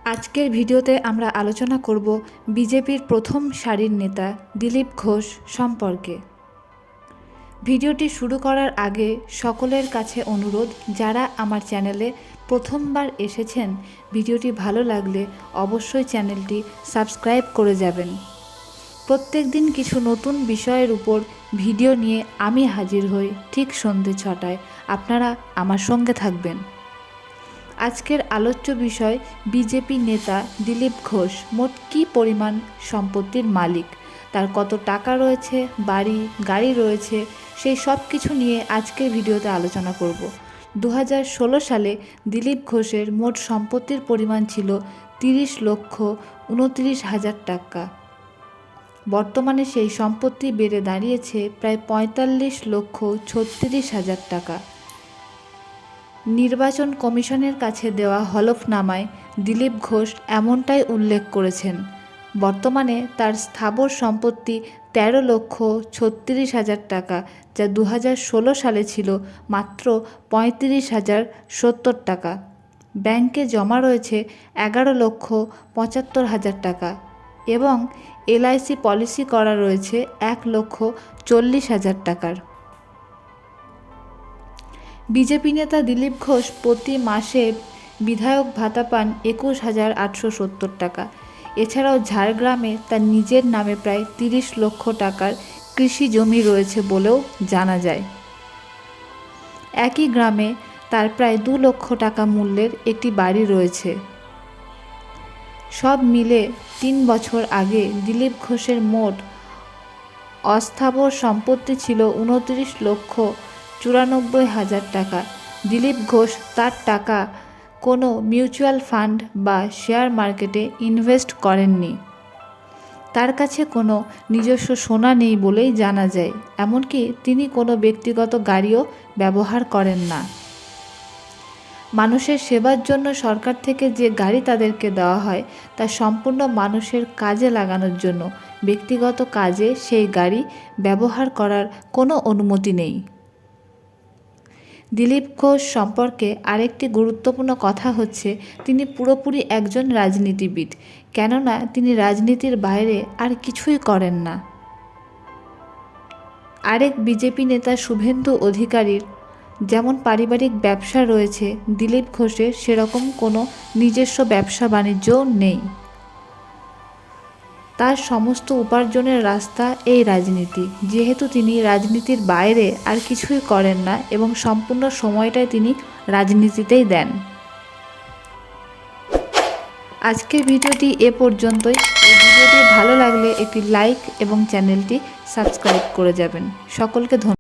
আজকের ভিডিওতে আমরা আলোচনা করব বিজেপির প্রথম সারির নেতা দিলীপ ঘোষ সম্পর্কে। ভিডিওটি শুরু করার আগে সকলের কাছে অনুরোধ, যারা আমার চ্যানেলে প্রথমবার এসেছেন, ভিডিওটি ভালো লাগলে অবশ্যই চ্যানেলটি সাবস্ক্রাইব করে যাবেন। প্রত্যেক দিন কিছু নতুন বিষয়ের উপর ভিডিও নিয়ে আমি হাজির হই ঠিক সন্ধ্যে 6টায়। আপনারা আমার সঙ্গে থাকবেন। আজকের আলোচ্য বিষয় বিজেপি নেতা দিলীপ ঘোষ মোট কী পরিমাণ সম্পত্তির মালিক, তার কত টাকা রয়েছে, বাড়ি গাড়ি রয়েছে, সেই সব কিছু নিয়ে আজকের ভিডিওতে আলোচনা করব। 2016 সালে দিলীপ ঘোষের মোট সম্পত্তির পরিমাণ ছিল 30,29,000 টাকা। বর্তমানে সেই সম্পত্তি বেড়ে দাঁড়িয়েছে প্রায় 45,36,000 টাকা। নির্বাচন কমিশনের কাছে দেওয়া হলফনামায় দিলীপ ঘোষ এমনটাই উল্লেখ করেছেন। বর্তমানে তার স্থাবর সম্পত্তি 13,36,000 টাকা, যা 2016 সালে ছিল মাত্র 35,070 টাকা। ব্যাংকে জমা রয়েছে 11,75,000 টাকা এবং এলআইসি পলিসি করা রয়েছে 1,40,000 টাকার। বিজেপি নেতা দিলীপ ঘোষ প্রতি মাসে বিধায়ক ভাতা পান 21,870 টাকা। এছাড়াও ঝাড়গ্রামে তার নিজের নামে প্রায় 30 লক্ষ টাকার কৃষি জমি রয়েছে বলেও জানা যায়। একই গ্রামে তার প্রায় 2 লক্ষ টাকা মূল্যের একটি বাড়ি রয়েছে। সব মিলে 3 বছর আগে দিলীপ ঘোষের মোট অস্থাবর সম্পত্তি ছিল 29,94,000 টাকা। দিলীপ ঘোষ তার টাকা কোনো মিউচুয়াল ফান্ড বা শেয়ার মার্কেটে ইনভেস্ট করেননি। তার কাছে কোনো নিজস্ব সোনা নেই বলেই জানা যায়। এমনকি তিনি কোনো ব্যক্তিগত গাড়িও ব্যবহার করেন না। মানুষের সেবার জন্য সরকার থেকে যে গাড়ি তাদেরকে দেওয়া হয়, তা সম্পূর্ণ মানুষের কাজে লাগানোর জন্য। ব্যক্তিগত কাজে সেই গাড়ি ব্যবহার করার কোনো অনুমতি নেই। দিলীপ ঘোষ সম্পর্কে আরেকটি গুরুত্বপূর্ণ কথা হচ্ছে, তিনি পুরোপুরি একজন রাজনীতিবিদ, কেননা তিনি রাজনীতির বাইরে আর কিছুই করেন না। আরেক বিজেপি নেতা শুভেন্দু অধিকারীর যেমন পারিবারিক ব্যবসা রয়েছে, দিলীপ ঘোষের সেরকম কোনো নিজস্ব ব্যবসা বাণিজ্যও নেই। তার সমস্ত উপার্জনের রাস্তা এই রাজনীতি। যেহেতু তিনি রাজনীতির বাইরে আর কিছুই করেন না এবং সম্পূর্ণ সময়টাই তিনি রাজনীতিতেই দেন। আজকের ভিডিওটি এ পর্যন্তই। এই ভিডিওটি ভালো লাগলে একটি লাইক এবং চ্যানেলটি সাবস্ক্রাইব করে যাবেন। সকলকে ধন্যবাদ।